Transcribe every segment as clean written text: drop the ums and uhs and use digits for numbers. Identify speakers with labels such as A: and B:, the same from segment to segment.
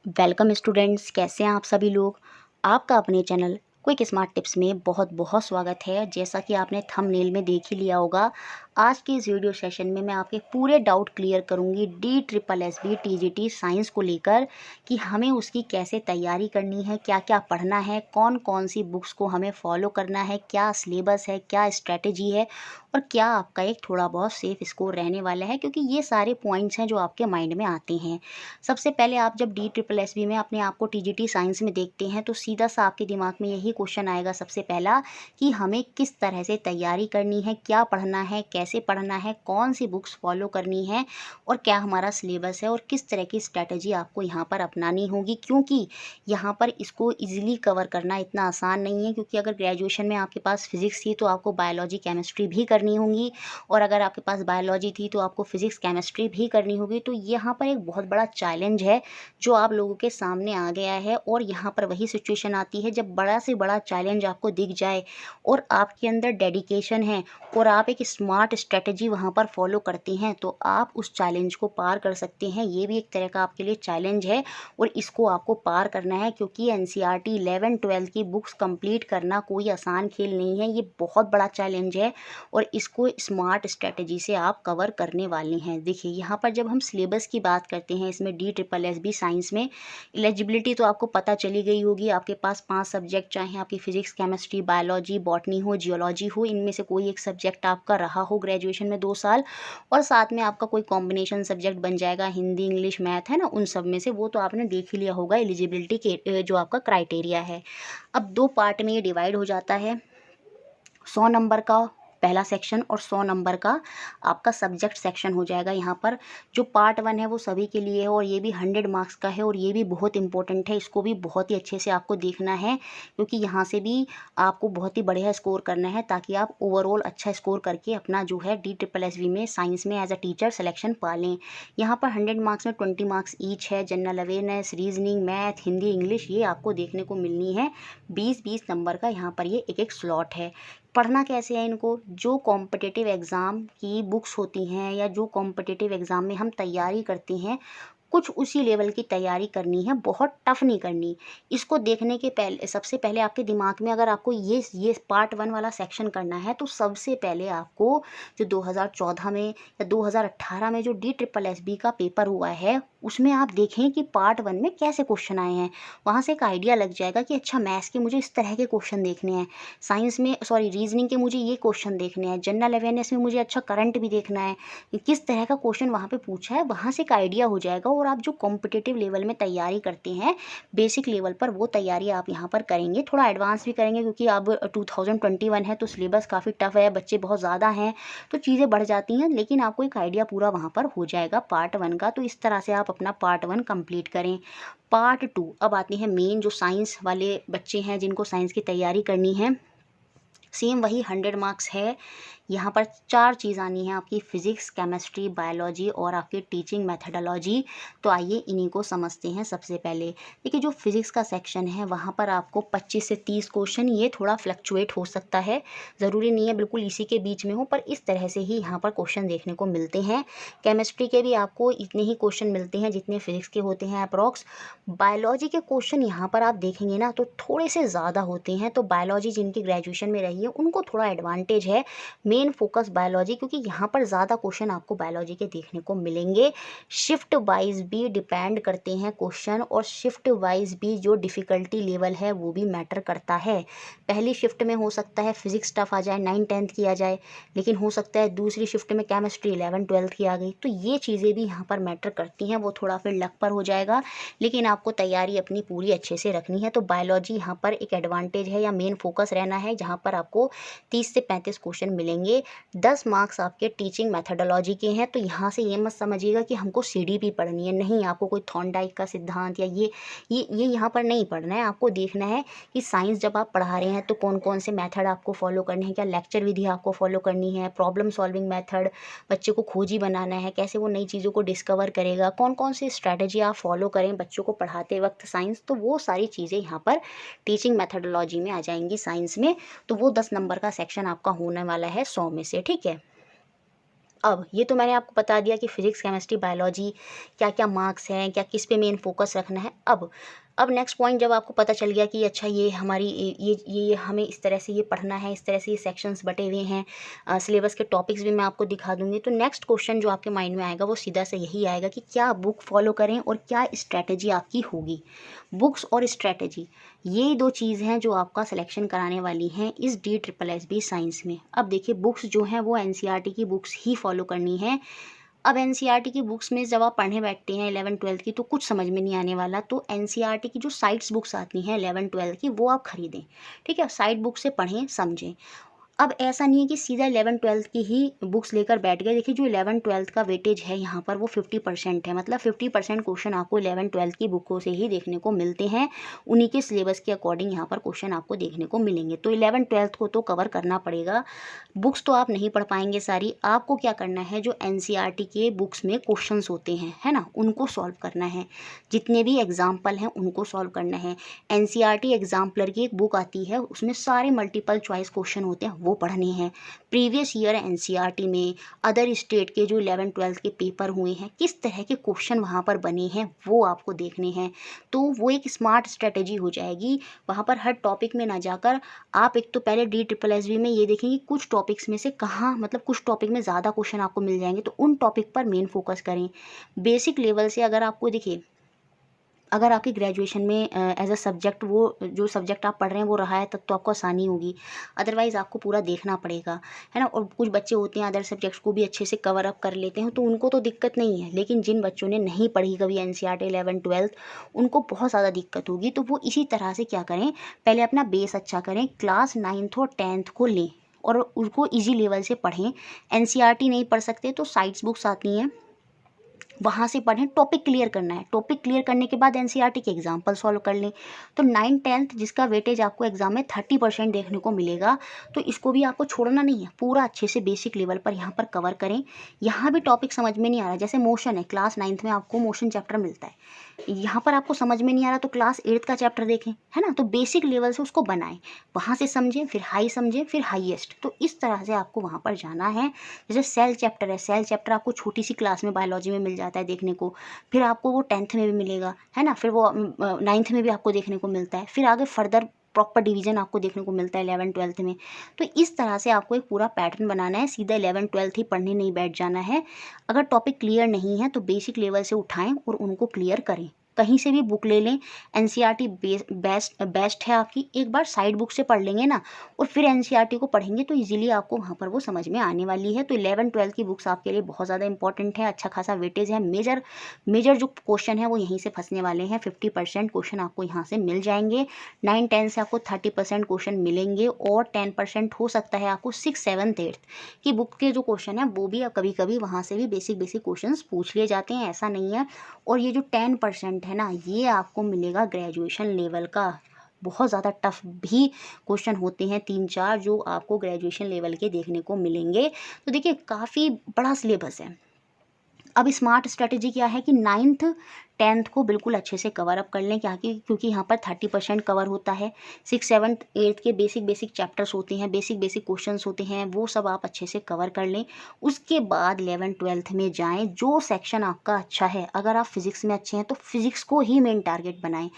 A: Welcome students, कैसे हैं आप सभी लोग। आपका अपने चैनल क्विक स्मार्ट टिप्स में बहुत बहुत स्वागत है। जैसा कि आपने थंबनेल में देख ही लिया होगा, आज के इस वीडियो सेशन में मैं आपके पूरे डाउट क्लियर करूंगी DSSB TGT साइंस को लेकर कि हमें उसकी कैसे तैयारी करनी है, क्या क्या पढ़ना है, कौन कौन सी बुक्स को हमें फॉलो करना है, क्या सिलेबस है, क्या स्ट्रेटेजी है और क्या आपका एक थोड़ा बहुत सेफ स्कोर रहने वाला है, क्योंकि ये सारे पॉइंट्स हैं जो आपके माइंड में आते हैं। सबसे पहले आप जब DSSB में अपने आप को TGT साइंस में देखते हैं तो सीधा सा आपके दिमाग में यही क्वेश्चन आएगा सबसे पहला कि हमें किस तरह से तैयारी करनी है, क्या पढ़ना है, कैसे पढ़ना है, कौन सी बुक्स फॉलो करनी है और क्या हमारा सिलेबस है और किस तरह की स्ट्रैटेजी आपको यहाँ पर अपनानी होगी। क्योंकि यहाँ पर इसको ईजिली कवर करना इतना आसान नहीं है, क्योंकि अगर ग्रेजुएशन में आपके पास फिजिक्स थी तो आपको बायोलॉजी केमिस्ट्री भी करनी होगी, और अगर आपके पास बायोलॉजी थी तो आपको फिजिक्स केमिस्ट्री भी करनी होगी। तो यहाँ पर एक बहुत बड़ा चैलेंज है जो आप लोगों के सामने आ गया है। और यहाँ पर वही सिचुएशन आती है जब बड़ा से बड़ा चैलेंज आपको दिख जाए और आपके अंदर डेडिकेशन है और आप एक स्मार्ट स्ट्रेटजी वहाँ पर फॉलो करते हैं तो आप उस चैलेंज को पार कर सकते हैं। ये भी एक तरह का आपके लिए चैलेंज है और इसको आपको पार करना है, क्योंकि NCERT 11-12 की बुक्स कंप्लीट करना कोई आसान खेल नहीं है। ये बहुत बड़ा चैलेंज है और इसको स्मार्ट स्ट्रेटजी से आप कवर करने वाले हैं। देखिए, यहाँ पर जब हम सिलेबस की बात करते हैं इसमें DSSB साइंस में एलिजिबिलिटी तो आपको पता चली गई होगी। आपके पास 5 सब्जेक्ट, चाहे आपकी फिजिक्स केमिस्ट्री बायोलॉजी बॉटनी हो जियोलॉजी हो, इनमें से कोई एक सब्जेक्ट आपका रहा हो ग्रेजुएशन में 2 साल, और साथ में आपका कोई कॉम्बिनेशन सब्जेक्ट बन जाएगा, हिंदी इंग्लिश मैथ है ना, उन सब में से। वो तो आपने देख ही लिया होगा एलिजिबिलिटी के जो आपका क्राइटेरिया है। अब 2 पार्ट में ये डिवाइड हो जाता है, 100 नंबर का पहला सेक्शन और 100 नंबर का आपका सब्जेक्ट सेक्शन हो जाएगा। यहाँ पर जो पार्ट 1 है वो सभी के लिए है और ये भी 100 मार्क्स का है और ये भी बहुत इंपॉर्टेंट है। इसको भी बहुत ही अच्छे से आपको देखना है, क्योंकि यहाँ से भी आपको बहुत ही बढ़िया स्कोर करना है ताकि आप ओवरऑल अच्छा स्कोर करके अपना जो है DSSB में साइंस में एज अ टीचर सिलेक्शन पा लें। यहाँ पर 100 मार्क्स में 20 मार्क्स ईच है। General awareness, reasoning, math, Hindi, English ये आपको देखने को मिलनी है। 20-20 नंबर का यहाँ पर ये एक एक स्लॉट है। पढ़ना कैसे है इनको, जो कॉम्पिटिटिव एग्ज़ाम की बुक्स होती हैं या जो कॉम्पिटिटिव एग्ज़ाम में हम तैयारी करते हैं कुछ उसी लेवल की तैयारी करनी है, बहुत टफ नहीं करनी। इसको देखने के पहले सबसे पहले आपके दिमाग में अगर आपको ये पार्ट 1 वाला सेक्शन करना है तो सबसे पहले आपको जो 2014 में या 2018 में जो DSSB का पेपर हुआ है उसमें आप देखें कि पार्ट 1 में कैसे क्वेश्चन आए हैं। वहाँ से एक आइडिया लग जाएगा कि अच्छा, मैथ्स के मुझे इस तरह के क्वेश्चन देखने हैं, साइंस में रीजनिंग के मुझे ये क्वेश्चन देखने हैं, जनरल अवेयरनेस में मुझे अच्छा करंट भी देखना है, कि किस तरह का क्वेश्चन वहाँ पे पूछा है। वहाँ से एक आइडिया हो जाएगा और आप जो कॉम्पिटिटिव लेवल में तैयारी करते हैं बेसिक लेवल पर, वो तैयारी आप यहाँ पर करेंगे। थोड़ा एडवांस भी करेंगे क्योंकि अब 2021 है तो सिलेबस काफ़ी टफ है, बच्चे बहुत ज़्यादा हैं तो चीज़ें बढ़ जाती हैं, लेकिन आपको एक आइडिया पूरा वहाँ पर हो जाएगा पार्ट 1 का। तो इस तरह से आप अपना पार्ट 1 कंप्लीट करें। पार्ट 2 अब आते हैं मेन, जो साइंस वाले बच्चे हैं जिनको साइंस की तैयारी करनी है। सेम वही 100 मार्क्स है। यहाँ पर 4 चीज़ आनी है आपकी, फिजिक्स, केमिस्ट्री, बायोलॉजी और आपकी टीचिंग मेथडोलॉजी। तो आइए इन्हीं को समझते हैं। सबसे पहले देखिए, जो फिजिक्स का सेक्शन है वहाँ पर आपको 25 से 30 क्वेश्चन, ये थोड़ा फ्लक्चुएट हो सकता है, ज़रूरी नहीं है बिल्कुल इसी के बीच में हो, पर इस तरह से ही यहाँ पर क्वेश्चन देखने को मिलते हैं। केमिस्ट्री के भी आपको इतने ही क्वेश्चन मिलते हैं जितने फिजिक्स के होते हैं अप्रॉक्स। बायोलॉजी के क्वेश्चन यहाँ पर आप देखेंगे ना तो थोड़े से ज़्यादा होते हैं, तो बायोलॉजी जिनकी ग्रेजुएशन में रही है उनको थोड़ा एडवांटेज है। मेन फोकस बायोलॉजी, क्योंकि यहाँ पर ज़्यादा क्वेश्चन आपको बायोलॉजी के देखने को मिलेंगे। शिफ्ट वाइज भी डिपेंड करते हैं क्वेश्चन, और शिफ्ट वाइज भी जो डिफ़िकल्टी लेवल है वो भी मैटर करता है। पहली शिफ्ट में हो सकता है फिजिक्स टफ आ जाए, 9-10 की आ जाए, लेकिन हो सकता है दूसरी शिफ्ट में केमिस्ट्री 11-12 की आ गई। तो ये चीज़ें भी यहाँ पर मैटर करती हैं, वो थोड़ा फिर लक पर हो जाएगा, लेकिन आपको तैयारी अपनी पूरी अच्छे से रखनी है। तो बायोलॉजी यहाँ पर एक एडवांटेज है या मेन फोकस रहना है, जहाँ पर आपको 30 से 35 क्वेश्चन मिलेंगे। 10 मार्क्स आपके टीचिंग मेथडोलॉजी के हैं। तो यहाँ से ये मत समझिएगा कि हमको CDP पढ़नी है, नहीं, आपको कोई थॉर्नडाइक का सिद्धांत या ये यहाँ पर नहीं पढ़ना है। आपको देखना है कि साइंस जब आप पढ़ा रहे हैं तो कौन कौन से मेथड आपको फॉलो करने हैं, क्या लेक्चर विधि आपको फॉलो करनी है, प्रॉब्लम सॉल्विंग मेथड, बच्चे को खोजी बनाना है, कैसे वो नई चीज़ों को डिस्कवर करेगा, कौन कौन सी स्ट्रैटेजी आप फॉलो करें बच्चों को पढ़ाते वक्त साइंस। तो वो सारी चीज़ें यहाँ पर टीचिंग मेथडोलॉजी में आ जाएंगी साइंस में। तो वो 10 नंबर का सेक्शन आपका होने वाला है 100 में से, ठीक है। अब ये तो मैंने आपको बता दिया कि फिजिक्स, केमिस्ट्री, बायोलॉजी क्या क्या मार्क्स हैं, क्या किस पे मेन फोकस रखना है। अब नेक्स्ट पॉइंट जब आपको पता चल गया कि अच्छा ये हमारी ये हमें इस तरह से ये पढ़ना है, इस तरह से ये सेक्शंस बटे हुए हैं, सिलेबस के टॉपिक्स भी मैं आपको दिखा दूंगी, तो नेक्स्ट क्वेश्चन जो आपके माइंड में आएगा वो सीधा से यही आएगा कि क्या बुक फॉलो करें और क्या स्ट्रैटेजी आपकी होगी। बुक्स और स्ट्रैटेजी, ये दो चीज़ हैं जो आपका सिलेक्शन कराने वाली हैं इस DSSB साइंस में। अब देखिए बुक्स जो हैं वो NCERT की बुक्स ही फॉलो करनी है। अब NCERT की बुक्स में जब आप पढ़ने बैठते हैं 11th-12th की तो कुछ समझ में नहीं आने वाला, तो NCERT की जो साइट्स बुक्स आती हैं 11th-12th की वो आप खरीदें, ठीक है, साइट बुक से पढ़ें समझें। अब ऐसा नहीं है कि सीधा 11th-12th की ही बुक्स लेकर बैठ गए। देखिए जो 11th-12th का वेटेज है यहाँ पर वो 50% है, मतलब 50% क्वेश्चन आपको 11th-12th की बुकों से ही देखने को मिलते हैं, उन्हीं के सिलेबस के अकॉर्डिंग यहाँ पर क्वेश्चन आपको देखने को मिलेंगे। तो 11th-12th को तो कवर करना पड़ेगा। बुक्स तो आप नहीं पढ़ पाएंगे सारी, आपको क्या करना है जो NCERT के बुक्स में क्वेश्चंस होते हैं, है ना, उनको सॉल्व करना है, जितने भी एग्जाम्पल हैं उनको सॉल्व करना है। NCERT एग्जाम्पलर की एक बुक आती है, उसमें सारे मल्टीपल चॉइस क्वेश्चन होते हैं, वो पढ़ने हैं। प्रीवियस ईयर NCERT में अदर स्टेट के जो 11th-12th के पेपर हुए हैं, किस तरह के क्वेश्चन वहाँ पर बने हैं वो आपको देखने हैं। तो वो एक स्मार्ट स्ट्रेटेजी हो जाएगी। वहाँ पर हर टॉपिक में ना जाकर आप एक तो पहले DSSB में ये देखेंगे कुछ टॉपिक्स में से कहाँ, मतलब कुछ टॉपिक में ज़्यादा क्वेश्चन आपको मिल जाएंगे, तो उन टॉपिक पर मेन फोकस करें। बेसिक लेवल से अगर आपको देखिए, अगर आपकी ग्रेजुएशन में एज अ सब्जेक्ट वो जो सब्जेक्ट आप पढ़ रहे हैं वो रहा है तब तो आपको आसानी होगी, अदरवाइज़ आपको पूरा देखना पड़ेगा, है ना। और कुछ बच्चे होते हैं अदर सब्जेक्ट्स को भी अच्छे से कवर अप कर लेते हैं तो उनको तो दिक्कत नहीं है, लेकिन जिन बच्चों ने नहीं पढ़ी कभी NCERT 11th-12th उनको बहुत ज़्यादा दिक्कत होगी। तो वो इसी तरह से क्या करें, पहले अपना बेस अच्छा करें, क्लास 9th और 10th को लें और उसको ईजी लेवल से पढ़ें। NCERT नहीं पढ़ सकते तो साइट्स बुक्स आती हैं, वहाँ से पढ़ें। टॉपिक क्लियर करना है, टॉपिक क्लियर करने के बाद NCERT के एग्जाम्पल सॉल्व कर लें। तो 9th-10th जिसका वेटेज आपको एग्जाम में 30% देखने को मिलेगा, तो इसको भी आपको छोड़ना नहीं है, पूरा अच्छे से बेसिक लेवल पर यहाँ पर कवर करें। यहाँ भी टॉपिक समझ में नहीं आ रहा, जैसे मोशन है, क्लास 9th में आपको मोशन चैप्टर मिलता है, यहाँ पर आपको समझ में नहीं आ रहा तो क्लास 8th का चैप्टर देखें, है ना। तो बेसिक लेवल से उसको बनाएं, वहाँ से समझें, फिर हाई समझें, फिर हाईएस्ट। तो इस तरह से आपको वहाँ पर जाना है। जैसे सेल चैप्टर है, सेल चैप्टर आपको छोटी सी क्लास में बायोलॉजी में मिल जाता है देखने को, फिर आपको वो 10th में भी मिलेगा, है ना, फिर वो 9th में भी आपको देखने को मिलता है, फिर आगे फर्दर प्रॉपर डिवीजन आपको देखने को मिलता है 11th-12th में। तो इस तरह से आपको एक पूरा पैटर्न बनाना है, सीधा 11th-12th ही पढ़ने नहीं बैठ जाना है। अगर टॉपिक क्लियर नहीं है तो बेसिक लेवल से उठाएं और उनको क्लियर करें। कहीं से भी बुक ले लें, NCERT बेस्ट है आपकी। एक बार साइड बुक से पढ़ लेंगे ना और फिर NCERT को पढ़ेंगे तो इजीली आपको वहाँ पर वो समझ में आने वाली है। तो 11th-12th की बुक्स आपके लिए बहुत ज़्यादा इंपॉर्टेंट है, अच्छा खासा वेटेज है, मेजर जो क्वेश्चन है वो यहीं से फंसने वाले हैं। 50% क्वेश्चन आपको यहाँ से मिल जाएंगे। 9-10 से आपको 30% क्वेश्चन मिलेंगे और 10% हो सकता है आपको 6, 7, 8 की बुक के जो क्वेश्चन है वो भी कभी कभी वहाँ से भी बेसिक क्वेश्चन पूछ लिए जाते हैं, ऐसा नहीं है। और ये जो 10% है ना, ये आपको मिलेगा ग्रेजुएशन लेवल का। बहुत ज़्यादा टफ भी क्वेश्चन होते हैं 3-4 जो आपको ग्रेजुएशन लेवल के देखने को मिलेंगे। तो देखिए काफ़ी बड़ा सिलेबस है। अब स्मार्ट स्ट्रेटेजी क्या है कि 9th-10th को बिल्कुल अच्छे से कवर अप कर लें, क्या कि क्योंकि यहाँ पर 30% कवर होता है। 6, 7, 8 के बेसिक चैप्टर्स होते हैं, बेसिक क्वेश्चंस होते हैं, वो सब आप अच्छे से कवर कर लें। उसके बाद 11th-12th में जाएं, जो सेक्शन आपका अच्छा है, अगर आप फिजिक्स में अच्छे हैं तो फिजिक्स को ही मेन टारगेट बनाएं।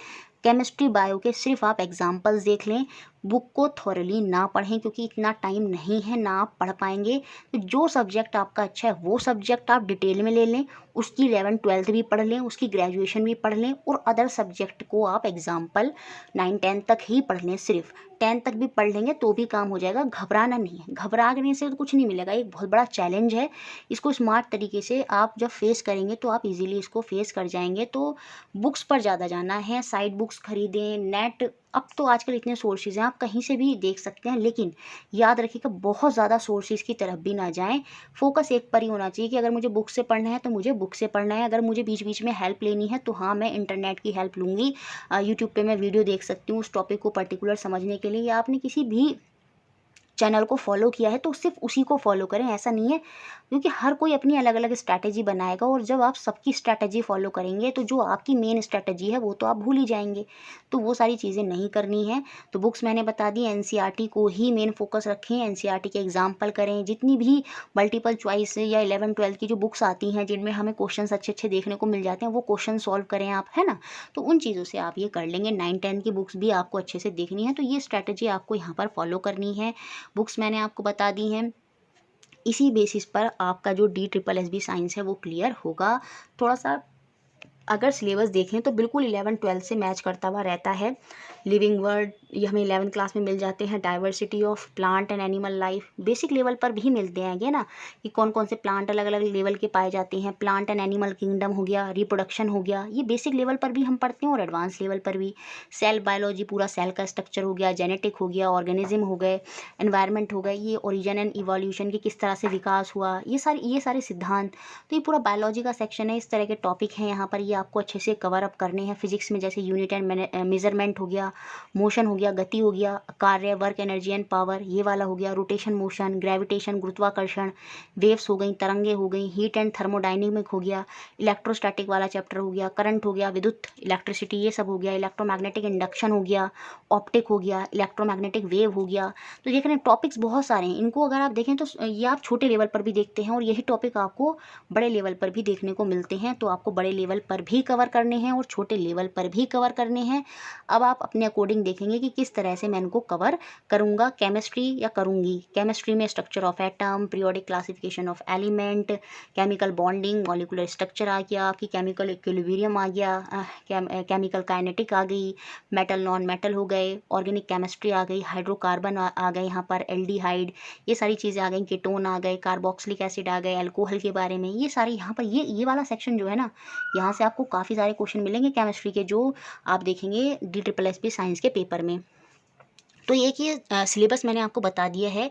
A: केमिस्ट्री बायो के सिर्फ आप एग्जाम्पल्स देख लें, बुक को थॉरली ना पढ़ें क्योंकि इतना टाइम नहीं है, ना आप पढ़ पाएंगे। तो जो सब्जेक्ट आपका अच्छा है वो सब्जेक्ट आप डिटेल में ले लें, उसकी 11th-12th भी पढ़ लें, उसकी ग्रेजुएशन भी पढ़ लें और अदर सब्जेक्ट को आप एग्जाम्पल 9-10 तक ही पढ़ लें। सिर्फ 10 तक भी पढ़ लेंगे तो भी काम हो जाएगा, घबराना नहीं है, घबराने से तो कुछ नहीं मिलेगा। एक बहुत बड़ा चैलेंज है, इसको स्मार्ट तरीके से आप जब फेस करेंगे तो आप इजीली इसको फेस कर जाएंगे। तो बुक्स पर ज़्यादा जाना है, साइड बुक्स खरीदें, नेट, अब तो आजकल इतने सोर्सेज हैं आप कहीं से भी देख सकते हैं, लेकिन याद रखिएगा बहुत ज़्यादा सोर्सेज की तरफ भी ना जाएं। फोकस एक पर ही होना चाहिए कि अगर मुझे बुक से पढ़ना है तो मुझे बुक से पढ़ना है, अगर मुझे बीच बीच में हेल्प लेनी है तो हाँ मैं इंटरनेट की हेल्प लूँगी। यूट्यूब पे मैं वीडियो देख सकती हूँ उस टॉपिक को पर्टिकुलर समझने के लिए, या आपने किसी भी चैनल को फॉलो किया है तो सिर्फ उसी को फॉलो करें, ऐसा नहीं है क्योंकि हर कोई अपनी अलग अलग स्ट्रैटेजी बनाएगा, और जब आप सबकी स्ट्रैटेजी फॉलो करेंगे तो जो आपकी मेन स्ट्रैटेजी है वो तो आप भूल ही जाएंगे। तो वो सारी चीज़ें नहीं करनी है। तो बुक्स मैंने बता दी, एनसीईआरटी को ही मेन फोकस रखें, एनसीईआरटी के एग्जाम्पल करें। जितनी भी मल्टीपल चॉइस या 11-12 की जो बुक्स आती हैं जिनमें हमें क्वेश्चंस अच्छे अच्छे देखने को मिल जाते हैं, वो क्वेश्चन सॉल्व करें आप, है ना। तो उन चीज़ों से आप ये कर लेंगे। 9-10 की बुक्स भी आपको अच्छे से देखनी है, तो ये स्ट्रैटेजी आपको यहाँ पर फॉलो करनी है। बुक्स मैंने आपको बता दी हैं। इसी बेसिस पर आपका जो DSSB साइंस है वो क्लियर होगा। थोड़ा सा अगर सिलेबस देखें तो बिल्कुल 11-12 से मैच करता हुआ रहता है। लिविंग वर्ड ये हमें 11th क्लास में मिल जाते हैं। Diversity of plant and animal life basic level पर भी मिलते हैं ना, कि कौन कौन से प्लांट अलग अलग लेवल के पाए जाते हैं। प्लांट एंड एनिमल किंगडम हो गया, रिप्रोडक्शन हो गया, ये बेसिक लेवल पर भी हम पढ़ते हैं और एडवांस लेवल पर भी। सेल बायोलॉजी, पूरा सेल का स्ट्रक्चर हो गया, जेनेटिक हो गया, ऑर्गेनिज्म हो गए, एनवायरनमेंट हो गए, ये ओरिजिन एंड इवोल्यूशन की किस तरह से विकास हुआ, ये सारे सिद्धांत। तो ये पूरा बायोलॉजी का सेक्शन है। इस तरह के टॉपिक हैं यहाँ पर, ये आपको अच्छे से कवर अप करने हैं। फिजिक्स में जैसे यूनिट एंड मेजरमेंट हो गया, मोशन हो गया, गति हो गया, कार्य, वर्क, एनर्जी एंड पावर, ये वाला हो गया। रोटेशन, मोशन, ग्रेविटेशन, गुरुत्वाकर्षण, वेव्स हो गई, तरंगे हो गई, हीट एंड थर्मोडाइनमिक हो गया, इलेक्ट्रोस्टैटिक वाला चैप्टर हो गया, करंट हो गया, विद्युत, इलेक्ट्रिसिटी, ये सब हो गया। इलेक्ट्रोमैग्नेटिक इंडक्शन हो गया, ऑप्टिक हो गया, इलेक्ट्रोमैग्नेटिक वेव हो गया। तो देख रहे हैं टॉपिक्स बहुत सारे हैं। इनको अगर आप देखें तो ये आप छोटे लेवल पर भी देखते हैं, और यही टॉपिक आपको बड़े लेवल पर भी देखने को मिलते हैं। तो आपको बड़े लेवल पर भी कवर करने हैं और छोटे लेवल पर भी कवर करने हैं। अब आप अपने अकॉर्डिंग देखेंगे कि किस तरह से मैं इनको कवर करूँगा। केमिस्ट्री या करूँगी, केमिस्ट्री में structure of atom, periodic classification of element, chemical bonding, molecular structure आ गया, आपकी केमिकल इक्विलिब्रियम आ गया, केमिकल काइनेटिक आ गई, मेटल नॉन मेटल हो गए, ऑर्गेनिक केमिस्ट्री आ गई, हाइड्रोकार्बन आ गए यहाँ पर, एल्डिहाइड, ये सारी चीज़ें आ गई, कीटोन आ गए, कार्बोक्सिलिक एसिड आ गए, अल्कोहल के बारे में, ये सारी यहाँ पर ये वाला सेक्शन जो है ना, यहाँ से आपको काफ़ी सारे क्वेश्चन मिलेंगे केमिस्ट्री के, जो आप देखेंगे DSSB साइंस के पेपर में। तो एक ये सिलेबस मैंने आपको बता दिया है,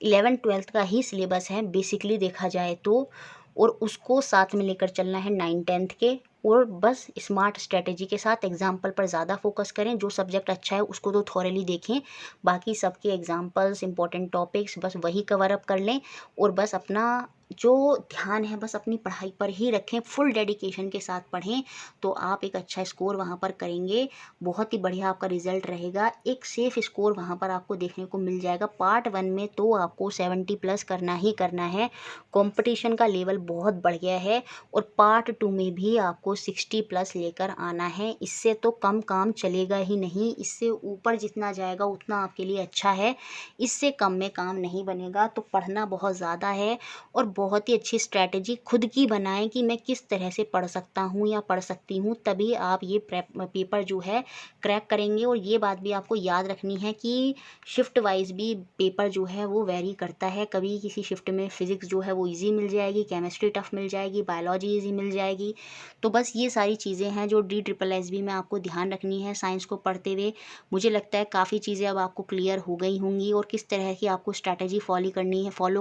A: 11-12 का ही सिलेबस है बेसिकली देखा जाए तो, और उसको साथ में लेकर चलना है 9-10 के। और बस स्मार्ट स्ट्रेटेजी के साथ एग्जाम्पल पर ज़्यादा फोकस करें। जो सब्जेक्ट अच्छा है उसको तो थॉरली देखें, बाकी सबके एग्जाम्पल्स, इंपॉर्टेंट टॉपिक्स बस वही कवर अप कर लें, और बस अपना जो ध्यान है बस अपनी पढ़ाई पर ही रखें। फुल डेडिकेशन के साथ पढ़ें तो आप एक अच्छा स्कोर वहाँ पर करेंगे, बहुत ही बढ़िया आपका रिजल्ट रहेगा। एक सेफ स्कोर वहाँ पर आपको देखने को मिल जाएगा। पार्ट 1 में तो आपको 70+ करना ही करना है, कंपटीशन का लेवल बहुत बढ़ गया है, और पार्ट 2 में भी आपको 60+ लेकर आना है। इससे तो कम काम चलेगा ही नहीं, इससे ऊपर जितना जाएगा उतना आपके लिए अच्छा है, इससे कम में काम नहीं बनेगा। तो पढ़ना बहुत ज़्यादा है, और बहुत ही अच्छी स्ट्रैटेजी खुद की बनाएं कि मैं किस तरह से पढ़ सकता हूँ या पढ़ सकती हूँ, तभी आप ये पेपर जो है क्रैक करेंगे। और ये बात भी आपको याद रखनी है कि शिफ्ट वाइज भी पेपर जो है वो वेरी करता है। कभी किसी शिफ्ट में फिजिक्स जो है वो इजी मिल जाएगी, केमिस्ट्री टफ मिल जाएगी, बायोलॉजी इजी मिल जाएगी। तो बस ये सारी चीज़ें हैं जो DSSB में आपको ध्यान रखनी है साइंस को पढ़ते हुए। मुझे लगता है काफ़ी चीज़ें अब आपको क्लियर हो गई होंगी, और किस तरह की आपको स्ट्रैटेजी फॉलो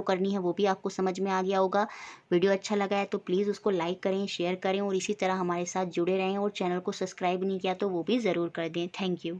A: करनी है वो भी आपको समझ में आ गया होगा। वीडियो अच्छा लगा है तो प्लीज़ उसको लाइक करें, शेयर करें, और इसी तरह हमारे साथ जुड़े रहें। और चैनल को सब्सक्राइब नहीं किया तो वो भी ज़रूर कर दें। Thank you.